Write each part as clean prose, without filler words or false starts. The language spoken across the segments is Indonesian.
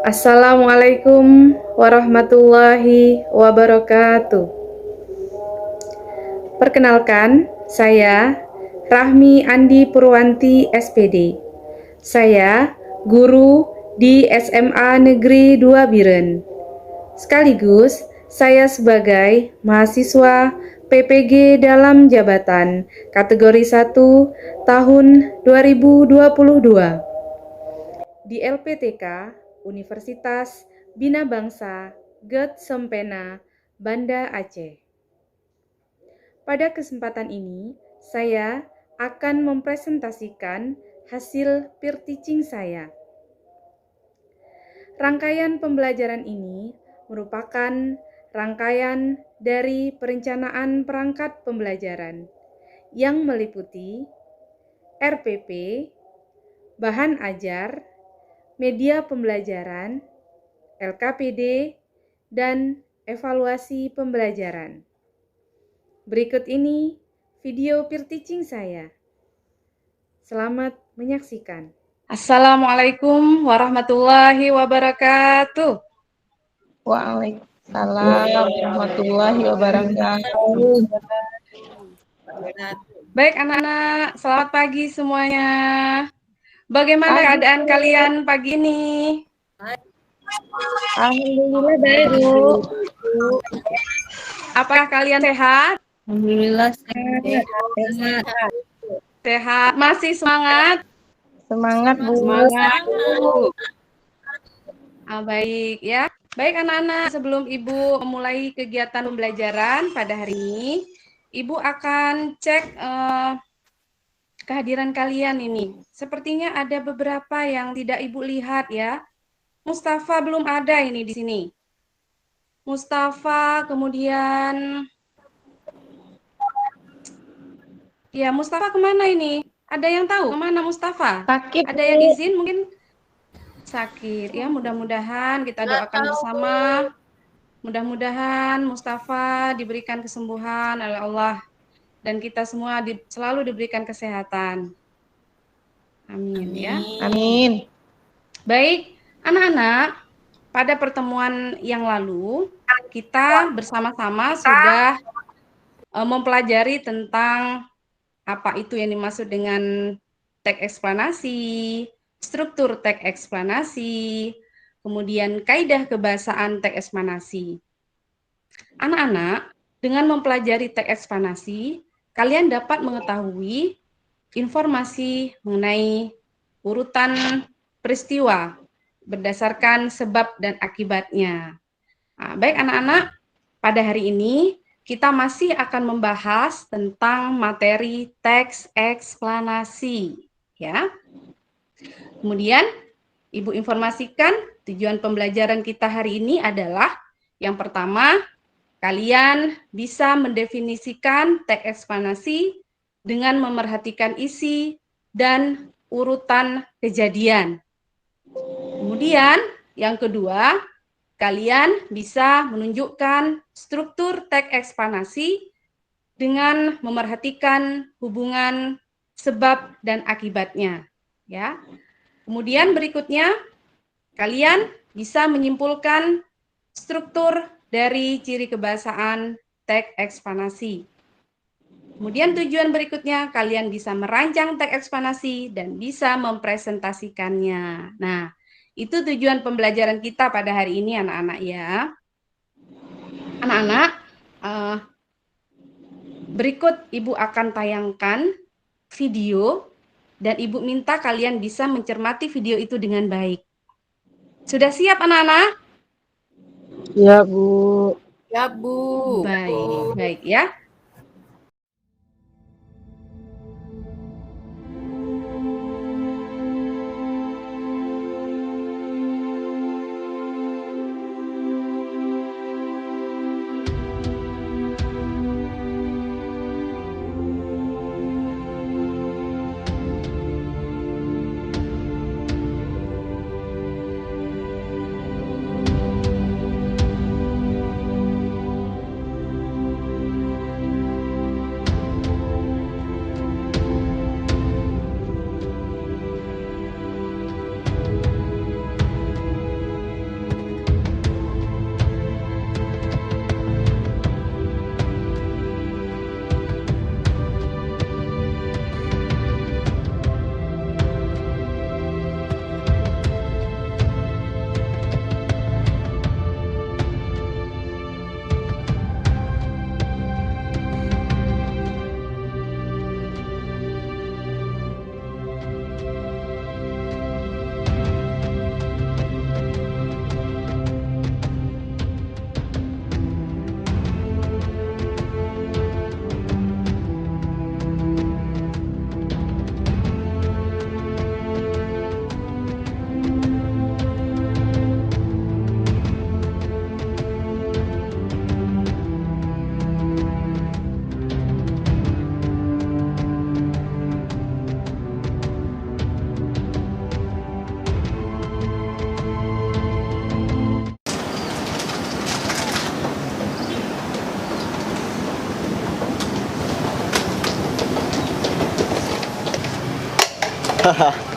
Assalamualaikum warahmatullahi wabarakatuh. Perkenalkan, saya Rahmi Andi Purwanti SPD. Saya guru di SMA Negeri 2 Biren. Sekaligus saya sebagai mahasiswa PPG dalam jabatan kategori 1 tahun 2022 di LPTK Universitas Bina Bangsa Get Sempena, Banda Aceh. Pada kesempatan ini, saya akan mempresentasikan hasil peer teaching saya. Rangkaian pembelajaran ini merupakan rangkaian dari perencanaan perangkat pembelajaran yang meliputi RPP, bahan ajar, media pembelajaran, LKPD, dan evaluasi pembelajaran. Berikut ini video peer teaching saya. Selamat menyaksikan. Assalamualaikum warahmatullahi wabarakatuh. Waalaikumsalam warahmatullahi wabarakatuh. Baik anak-anak, selamat pagi semuanya. Bagaimana keadaan kalian pagi ini? Alhamdulillah baik, Bu. Apakah kalian sehat? Alhamdulillah sehat. Sehat. Masih semangat? Semangat, Bu. Semangat, Bu. Baik ya. Baik anak-anak, sebelum Ibu memulai kegiatan pembelajaran pada hari ini, Ibu akan cek kehadiran kalian ini. Sepertinya ada beberapa yang tidak Ibu lihat ya. Mustafa belum ada ini di sini. Mustafa, kemudian ya Mustafa kemana ini? Ada yang tahu kemana Mustafa? Sakit. Ada yang izin mungkin? Sakit ya, mudah-mudahan kita doakan bersama. Mudah-mudahan Mustafa diberikan kesembuhan oleh Allah dan kita semua selalu diberikan kesehatan. Amin ya. Amin. Baik, anak-anak, pada pertemuan yang lalu kita bersama-sama sudah mempelajari tentang apa itu yang dimaksud dengan teks eksplanasi, struktur teks eksplanasi, kemudian kaidah kebahasaan teks eksplanasi. Anak-anak, dengan mempelajari teks eksplanasi, kalian dapat mengetahui informasi mengenai urutan peristiwa berdasarkan sebab dan akibatnya. Nah, baik anak-anak, pada hari ini kita masih akan membahas tentang materi teks eksplanasi, ya. Kemudian, Ibu informasikan tujuan pembelajaran kita hari ini adalah yang pertama, kalian bisa mendefinisikan teks eksplanasi dengan memerhatikan isi dan urutan kejadian. Kemudian, yang kedua, kalian bisa menunjukkan struktur teks eksplanasi dengan memerhatikan hubungan sebab dan akibatnya, ya. Kemudian berikutnya, kalian bisa menyimpulkan struktur dari ciri kebahasaan teks eksplanasi. Kemudian tujuan berikutnya, kalian bisa merancang teks eksplanasi dan bisa mempresentasikannya. Nah, itu tujuan pembelajaran kita pada hari ini anak-anak ya. Anak-anak, berikut Ibu akan tayangkan video dan Ibu minta kalian bisa mencermati video itu dengan baik. Sudah siap anak-anak? Ya, Bu. Ya, Bu. Baik, baik ya.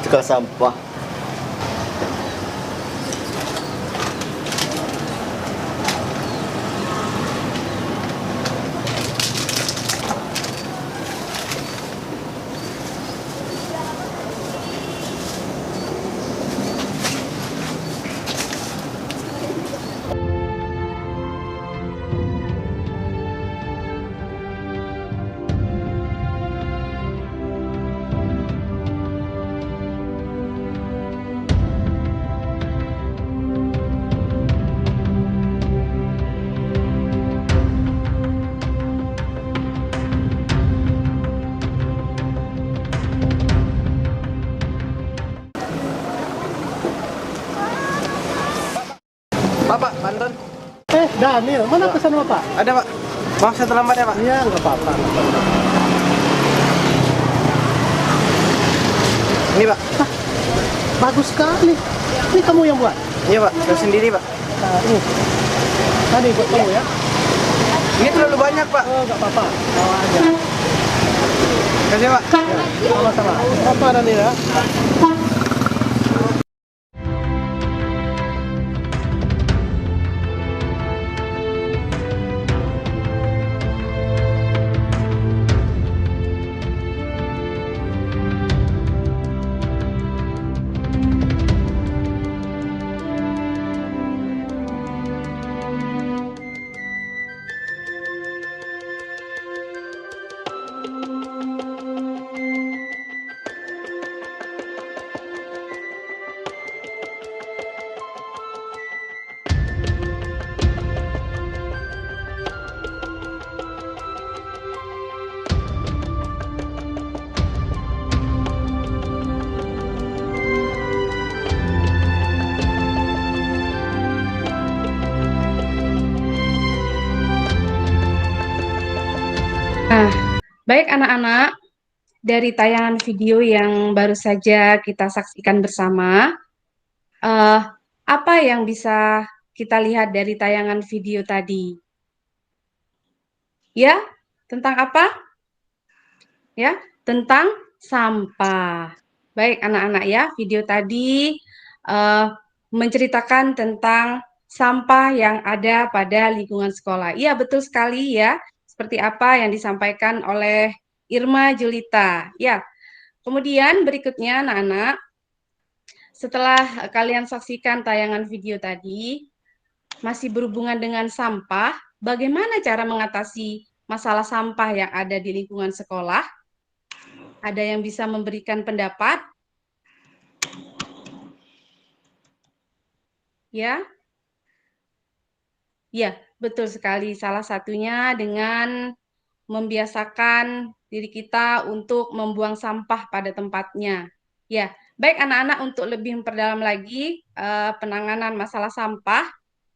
Tukang sampah. Pak, Banten. Daniel, mana pesan Bapak? Ada, Pak. Maaf saya terlambat ya, Pak. Iya, nggak apa-apa. Ini, Pak. Bagus sekali. Ini kamu yang buat? Iya, Pak. Saya sendiri, Pak. Nah, ini. Tadi buat kamu ya? Ini terlalu banyak, Pak. Oh, nggak apa-apa. Bawa aja. Kasih, Pak. Ya, sama-sama. Apa Daniel ya? Nah, baik anak-anak, dari tayangan video yang baru saja kita saksikan bersama, apa yang bisa kita lihat dari tayangan video tadi? Ya, tentang apa? Ya, tentang sampah. Baik anak-anak ya, video tadi menceritakan tentang sampah yang ada pada lingkungan sekolah. Iya, betul sekali ya. Seperti apa yang disampaikan oleh Irma Julita. Ya, kemudian berikutnya anak-anak, setelah kalian saksikan tayangan video tadi, masih berhubungan dengan sampah, bagaimana cara mengatasi masalah sampah yang ada di lingkungan sekolah? Ada yang bisa memberikan pendapat? Ya? Ya, betul sekali. Salah satunya dengan membiasakan diri kita untuk membuang sampah pada tempatnya. Ya, baik anak-anak, untuk lebih memperdalam lagi penanganan masalah sampah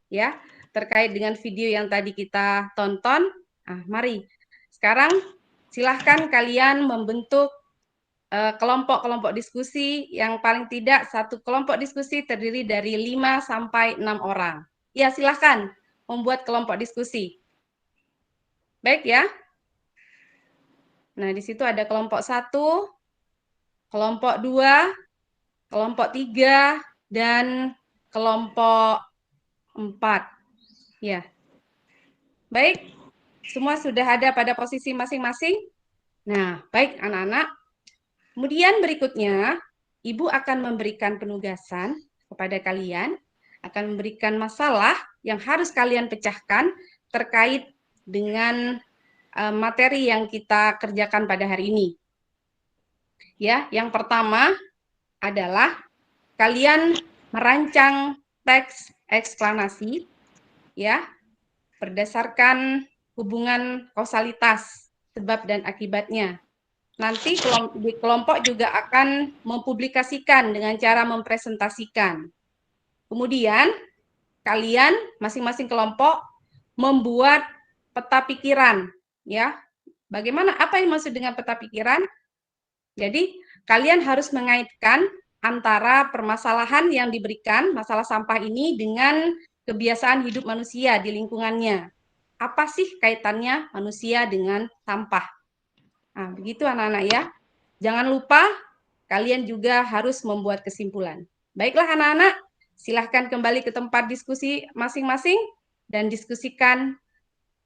ya, terkait dengan video yang tadi kita tonton. Nah, mari sekarang silahkan kalian membentuk kelompok-kelompok diskusi, yang paling tidak satu kelompok diskusi terdiri dari 5 sampai 6 orang. Ya, silahkan membuat kelompok diskusi. Baik ya. Nah, di situ ada kelompok 1, kelompok 2, kelompok 3, dan kelompok 4. Ya. Baik, semua sudah ada pada posisi masing-masing. Nah, baik anak-anak. Kemudian berikutnya, Ibu akan memberikan penugasan kepada kalian, akan memberikan masalah yang harus kalian pecahkan terkait dengan materi yang kita kerjakan pada hari ini. Ya, yang pertama adalah kalian merancang teks eksplanasi ya, berdasarkan hubungan kausalitas sebab dan akibatnya. Nanti di kelompok juga akan mempublikasikan dengan cara mempresentasikan. Kemudian kalian masing-masing kelompok membuat peta pikiran ya. Bagaimana, apa yang maksud dengan peta pikiran? Jadi kalian harus mengaitkan antara permasalahan yang diberikan, masalah sampah ini, dengan kebiasaan hidup manusia di lingkungannya. Apa sih kaitannya manusia dengan sampah? Nah, begitu anak-anak ya. Jangan lupa kalian juga harus membuat kesimpulan. Baiklah anak-anak, silahkan kembali ke tempat diskusi masing-masing dan diskusikan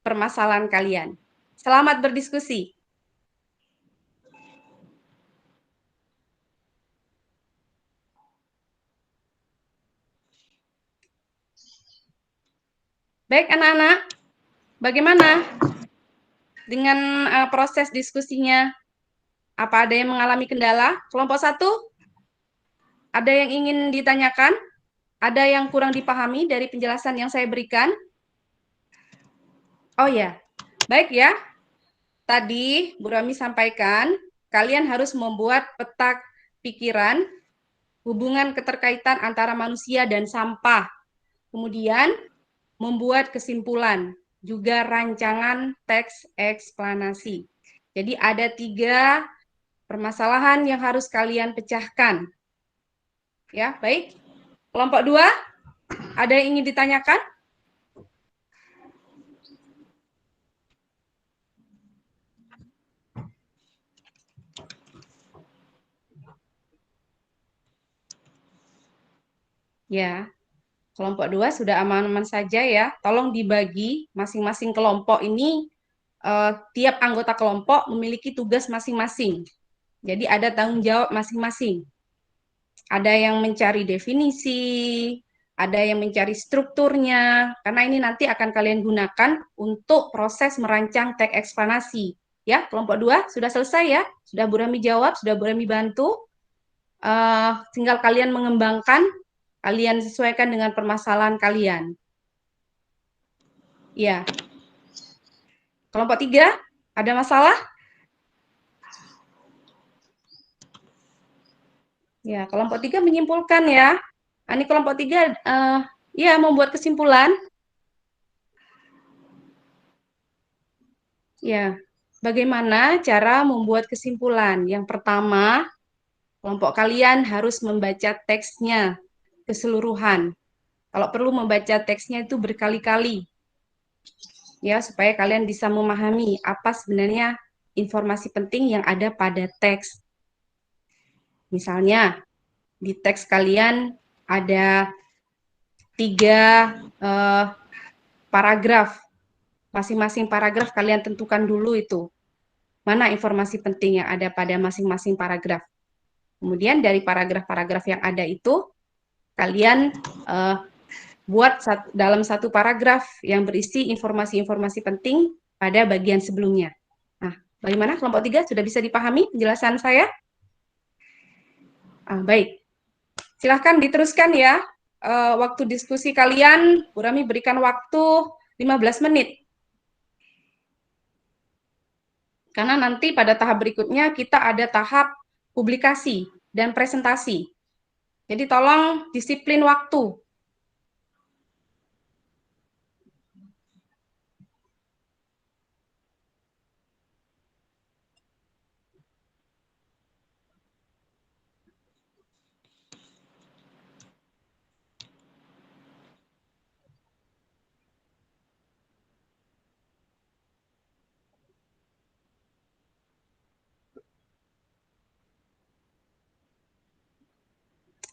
permasalahan kalian. Selamat berdiskusi. Baik anak-anak, bagaimana dengan proses diskusinya? Apa ada yang mengalami kendala? Kelompok 1, ada yang ingin ditanyakan? Ada yang kurang dipahami dari penjelasan yang saya berikan? Oh ya, baik ya. Tadi Bu Rami sampaikan, kalian harus membuat peta pikiran hubungan keterkaitan antara manusia dan sampah. Kemudian membuat kesimpulan, juga rancangan teks eksplanasi. Jadi ada 3 permasalahan yang harus kalian pecahkan. Ya, baik. Kelompok 2, ada yang ingin ditanyakan? Ya, kelompok 2 sudah aman-aman saja ya. Tolong dibagi masing-masing kelompok ini, tiap anggota kelompok memiliki tugas masing-masing. Jadi ada tanggung jawab masing-masing. Ada yang mencari definisi, ada yang mencari strukturnya, karena ini nanti akan kalian gunakan untuk proses merancang teks eksplanasi. Ya, kelompok 2 sudah selesai ya? Sudah Bu Rami jawab, sudah Bu Rami bantu. Tinggal kalian mengembangkan, kalian sesuaikan dengan permasalahan kalian. Ya. Kelompok 3, ada masalah? Ya, kelompok 3 menyimpulkan ya. Ini kelompok 3 ya membuat kesimpulan. Ya, bagaimana cara membuat kesimpulan? Yang pertama, kelompok kalian harus membaca teksnya keseluruhan. Kalau perlu membaca teksnya itu berkali-kali. Ya, supaya kalian bisa memahami apa sebenarnya informasi penting yang ada pada teks. Misalnya, di teks kalian ada 3 paragraf. Masing-masing paragraf kalian tentukan dulu itu. Mana informasi penting yang ada pada masing-masing paragraf. Kemudian dari paragraf-paragraf yang ada itu, kalian buat dalam satu paragraf yang berisi informasi-informasi penting pada bagian sebelumnya. Nah, bagaimana kelompok 3? Sudah bisa dipahami penjelasan saya? Baik. Silahkan diteruskan ya. Waktu diskusi kalian, Bu Rami berikan waktu 15 menit. Karena nanti pada tahap berikutnya kita ada tahap publikasi dan presentasi. Jadi tolong disiplin waktu.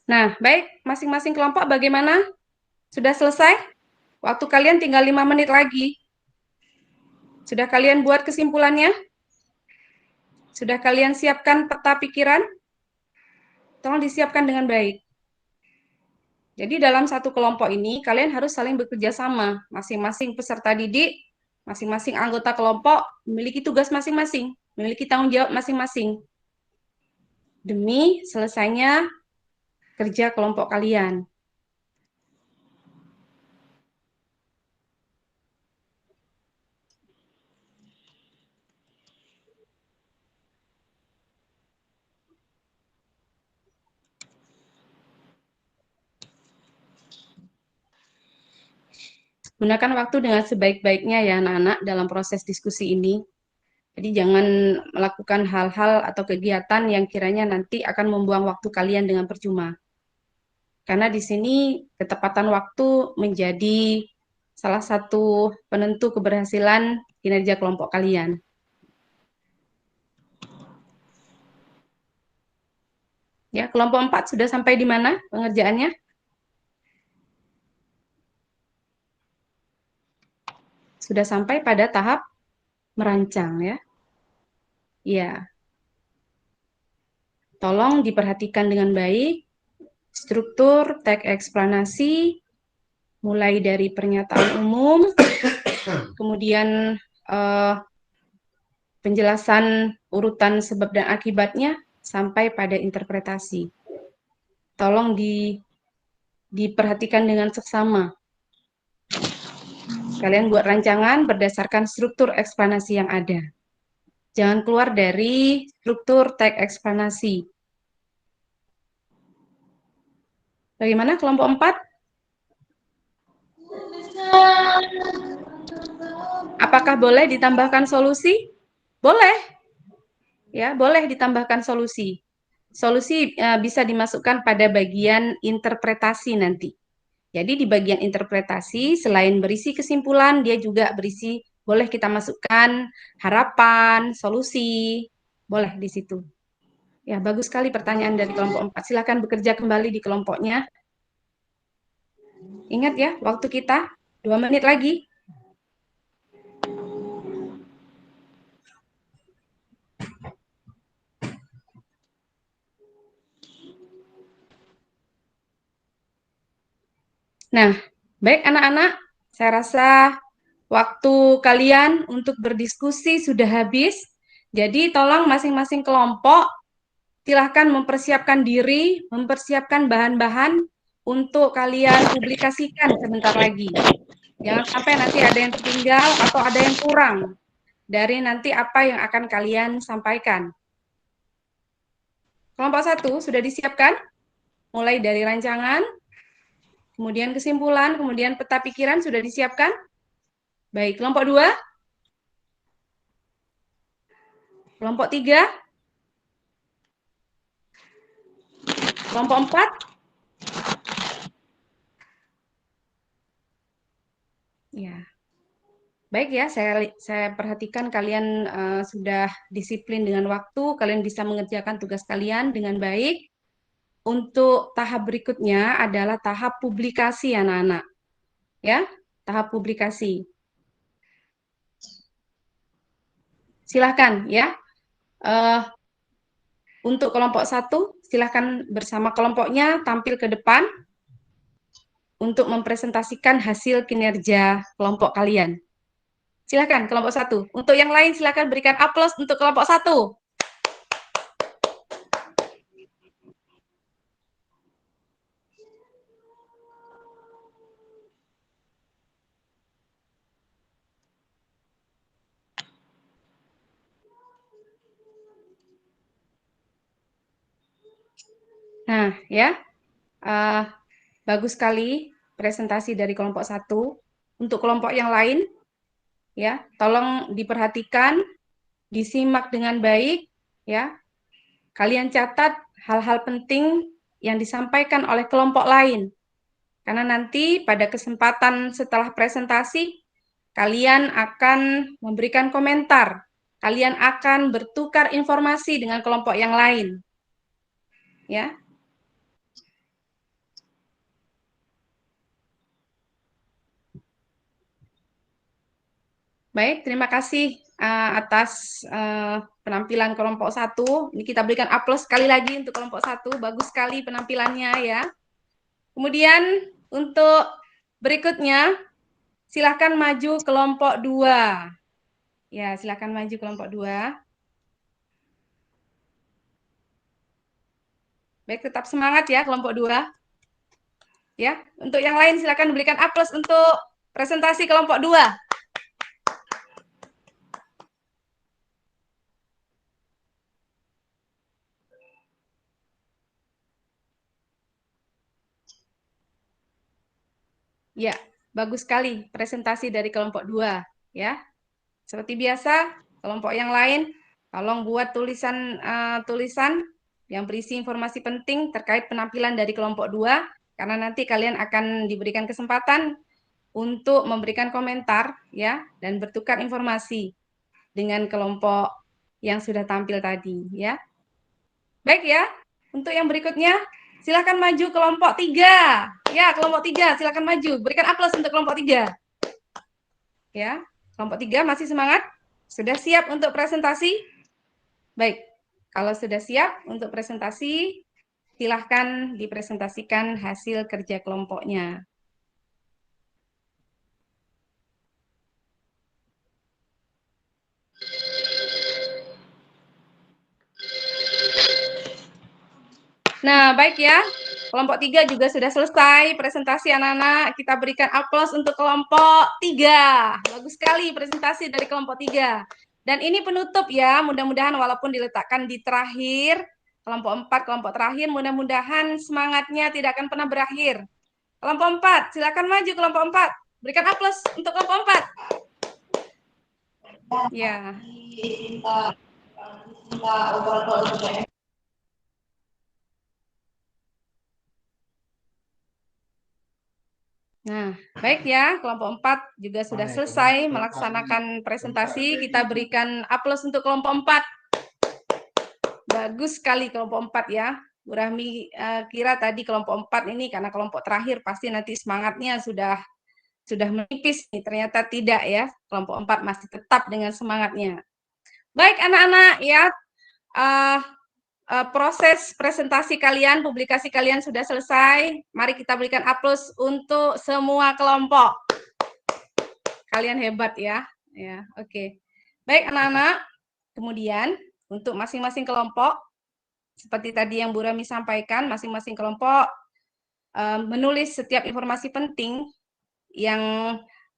Nah, baik, masing-masing kelompok bagaimana? Sudah selesai? Waktu kalian tinggal 5 menit lagi. Sudah kalian buat kesimpulannya? Sudah kalian siapkan peta pikiran? Tolong disiapkan dengan baik. Jadi dalam satu kelompok ini, kalian harus saling bekerja sama. Masing-masing peserta didik, masing-masing anggota kelompok memiliki tugas masing-masing, memiliki tanggung jawab masing-masing. Demi selesainya kerja kelompok kalian. Gunakan waktu dengan sebaik-baiknya ya anak-anak dalam proses diskusi ini. Jadi jangan melakukan hal-hal atau kegiatan yang kiranya nanti akan membuang waktu kalian dengan percuma. Karena di sini ketepatan waktu menjadi salah satu penentu keberhasilan kinerja kelompok kalian. Ya, kelompok 4 sudah sampai di mana pengerjaannya? Sudah sampai pada tahap merancang ya. Ya. Tolong diperhatikan dengan baik struktur teks eksplanasi mulai dari pernyataan umum, kemudian penjelasan urutan sebab dan akibatnya sampai pada interpretasi. Tolong diperhatikan dengan seksama. Kalian buat rancangan berdasarkan struktur eksplanasi yang ada. Jangan keluar dari struktur teks eksplanasi. Bagaimana kelompok 4? Apakah boleh ditambahkan solusi? Boleh. Ya, boleh ditambahkan solusi. Solusi bisa dimasukkan pada bagian interpretasi nanti. Jadi di bagian interpretasi, selain berisi kesimpulan, dia juga berisi, boleh kita masukkan harapan, solusi, boleh di situ. Ya, bagus sekali pertanyaan dari kelompok 4. Silakan bekerja kembali di kelompoknya. Ingat ya, waktu kita 2 menit lagi. Nah, baik anak-anak, saya rasa waktu kalian untuk berdiskusi sudah habis. Jadi tolong masing-masing kelompok silahkan mempersiapkan diri, mempersiapkan bahan-bahan untuk kalian publikasikan sebentar lagi. Jangan sampai nanti ada yang tertinggal atau ada yang kurang dari nanti apa yang akan kalian sampaikan. Kelompok 1 sudah disiapkan? Mulai dari rancangan, kemudian kesimpulan, kemudian peta pikiran sudah disiapkan? Baik, kelompok 2? Kelompok 3? Kelompok 4? Ya. Baik ya, saya perhatikan kalian sudah disiplin dengan waktu, kalian bisa mengerjakan tugas kalian dengan baik. Untuk tahap berikutnya adalah tahap publikasi anak-anak. Ya, tahap publikasi. Silahkan ya. Untuk kelompok 1, silahkan bersama kelompoknya tampil ke depan untuk mempresentasikan hasil kinerja kelompok kalian. Silakan kelompok 1. Untuk yang lain silakan berikan aplaus untuk kelompok 1. Nah, ya. Bagus sekali presentasi dari kelompok 1. Untuk kelompok yang lain, ya, tolong diperhatikan, disimak dengan baik, ya. Kalian catat hal-hal penting yang disampaikan oleh kelompok lain. Karena nanti pada kesempatan setelah presentasi, kalian akan memberikan komentar. Kalian akan bertukar informasi dengan kelompok yang lain. Ya. Baik, terima kasih atas penampilan kelompok 1. Ini kita berikan aplaus sekali lagi untuk kelompok 1. Bagus sekali penampilannya ya. Kemudian untuk berikutnya, silakan maju kelompok 2. Ya, silakan maju kelompok 2. Baik, tetap semangat ya kelompok 2. Ya, untuk yang lain silakan berikan aplaus untuk presentasi kelompok 2. Ya, bagus sekali presentasi dari kelompok 2, ya. Seperti biasa, kelompok yang lain tolong buat tulisan yang berisi informasi penting terkait penampilan dari kelompok 2, karena nanti kalian akan diberikan kesempatan untuk memberikan komentar ya dan bertukar informasi dengan kelompok yang sudah tampil tadi ya. Baik ya. Untuk yang berikutnya, silakan maju kelompok 3. Ya, kelompok 3, silakan maju. Berikan aplaus untuk kelompok 3. Ya, kelompok 3 masih semangat? Sudah siap untuk presentasi? Baik, kalau sudah siap untuk presentasi, silahkan dipresentasikan hasil kerja kelompoknya. Nah, baik ya. Kelompok 3 juga sudah selesai presentasi anak-anak. Kita berikan aplaus untuk kelompok 3. Bagus sekali presentasi dari kelompok 3. Dan ini penutup ya, mudah-mudahan walaupun diletakkan di terakhir, kelompok 4, kelompok terakhir, mudah-mudahan semangatnya tidak akan pernah berakhir. Kelompok 4, silakan maju kelompok 4. Berikan aplaus untuk kelompok 4. Ya. Nah, baik ya, kelompok 4 juga sudah selesai melaksanakan presentasi. Kita berikan aplaus untuk kelompok 4. Bagus sekali kelompok 4 ya. Bu Rahmi kira tadi kelompok 4 ini karena kelompok terakhir pasti nanti semangatnya sudah menipis nih. Ternyata tidak ya. Kelompok 4 masih tetap dengan semangatnya. Baik anak-anak ya. Proses presentasi kalian, publikasi kalian sudah selesai. Mari kita berikan aplaus untuk semua kelompok. Kalian hebat ya. Ya, oke. Baik anak-anak. Kemudian untuk masing-masing kelompok, seperti tadi yang Bu Rami sampaikan, masing-masing kelompok menulis setiap informasi penting yang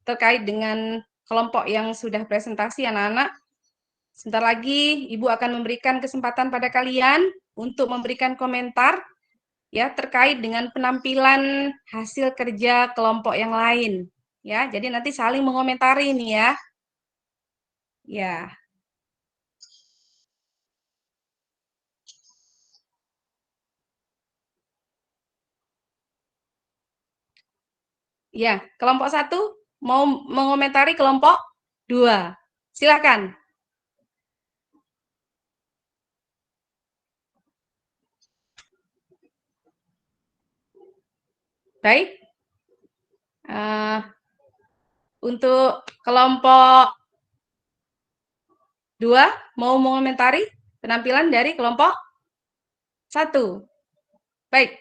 terkait dengan kelompok yang sudah presentasi anak-anak. Sebentar lagi Ibu akan memberikan kesempatan pada kalian untuk memberikan komentar ya terkait dengan penampilan hasil kerja kelompok yang lain. Ya, jadi nanti saling mengomentari nih ya. Ya. Ya, kelompok 1 mau mengomentari kelompok 2. Silakan. Baik. Untuk kelompok 2 mau mengomentari penampilan dari kelompok 1. Baik.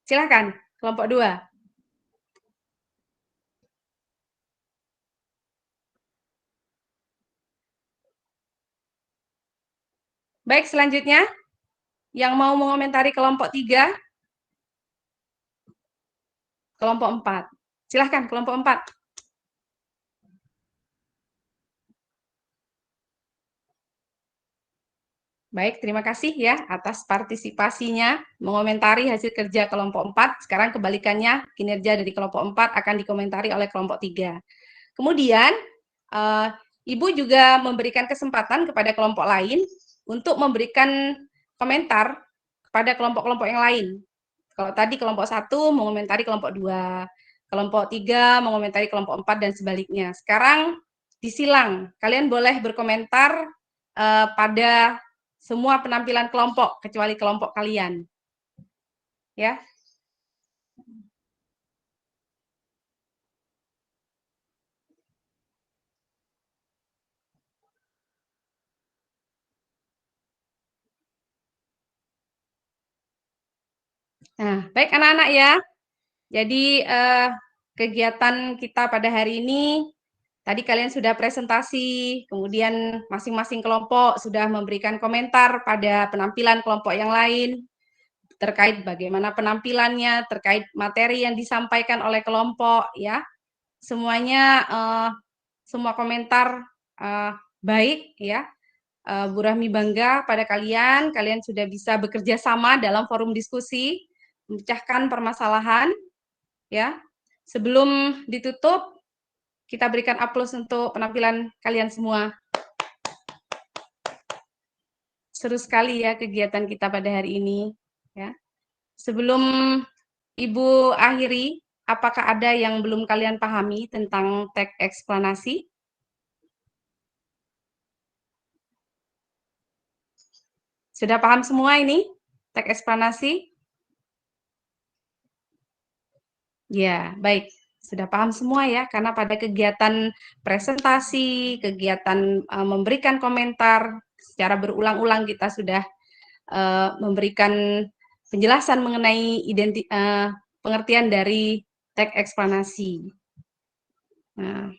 Silakan kelompok 2. Baik, selanjutnya yang mau mengomentari kelompok 3. Kelompok 4. Silahkan kelompok 4. Baik, terima kasih ya atas partisipasinya mengomentari hasil kerja kelompok 4. Sekarang kebalikannya, kinerja dari kelompok 4 akan dikomentari oleh kelompok 3. Kemudian, Ibu juga memberikan kesempatan kepada kelompok lain untuk memberikan komentar kepada kelompok-kelompok yang lain. Kalau tadi kelompok 1 mengomentari kelompok 2, kelompok 3 mengomentari kelompok 4, dan sebaliknya. Sekarang disilang, kalian boleh berkomentar pada semua penampilan kelompok, kecuali kelompok kalian. Ya. Nah, baik anak-anak ya. Jadi kegiatan kita pada hari ini, tadi kalian sudah presentasi, kemudian masing-masing kelompok sudah memberikan komentar pada penampilan kelompok yang lain, terkait bagaimana penampilannya, terkait materi yang disampaikan oleh kelompok, ya. Semuanya, semua komentar baik, ya. Bu Rahmi bangga pada kalian sudah bisa bekerja sama dalam forum diskusi, memecahkan permasalahan, ya. Sebelum ditutup, kita berikan aplaus untuk penampilan kalian semua. Seru sekali ya kegiatan kita pada hari ini, ya. Sebelum Ibu akhiri, apakah ada yang belum kalian pahami tentang teks eksplanasi? Sudah paham semua ini teks eksplanasi? Ya, baik. Sudah paham semua ya, karena pada kegiatan presentasi, kegiatan memberikan komentar secara berulang-ulang kita sudah memberikan penjelasan mengenai pengertian dari teks eksplanasi. Nah,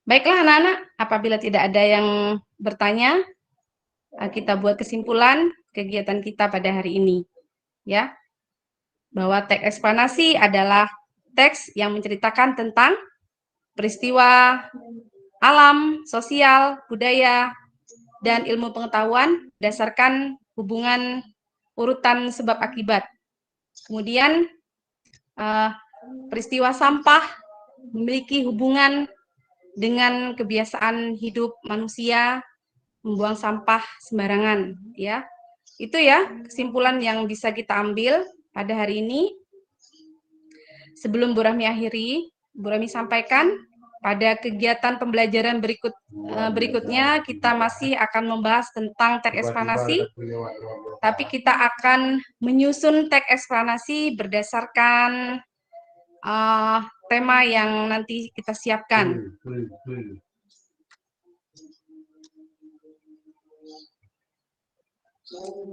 baiklah anak-anak, apabila tidak ada yang bertanya, kita buat kesimpulan kegiatan kita pada hari ini, ya. Bahwa teks eksplanasi adalah teks yang menceritakan tentang peristiwa alam, sosial, budaya, dan ilmu pengetahuan berdasarkan hubungan urutan sebab akibat. Kemudian peristiwa sampah memiliki hubungan dengan kebiasaan hidup manusia membuang sampah sembarangan, ya. Itu ya kesimpulan yang bisa kita ambil pada hari ini. Sebelum Bu Rahmi akhiri, Bu Rahmi sampaikan pada kegiatan pembelajaran berikutnya kita masih akan membahas tentang teks eksplanasi, tapi kita akan menyusun teks eksplanasi berdasarkan tema yang nanti kita siapkan.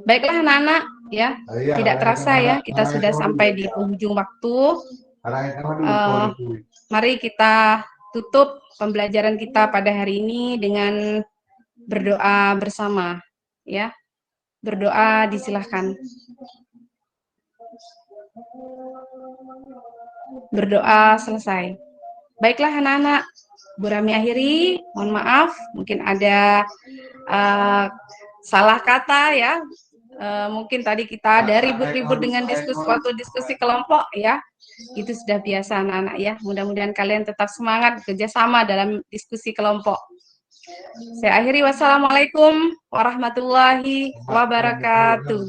Baiklah anak-anak, ya, tidak terasa ya, kita sudah sampai di penghujung waktu. Mari kita tutup pembelajaran kita pada hari ini dengan berdoa bersama, ya. Berdoa disilahkan. Berdoa selesai. Baiklah anak-anak, Bu Rahmi akhiri, mohon maaf, mungkin ada salah kata ya, mungkin tadi kita ada ribut-ribut dengan waktu diskusi kelompok ya, itu sudah biasa anak-anak ya. Mudah-mudahan kalian tetap semangat kerjasama dalam diskusi kelompok. Saya akhiri, wassalamualaikum warahmatullahi wabarakatuh.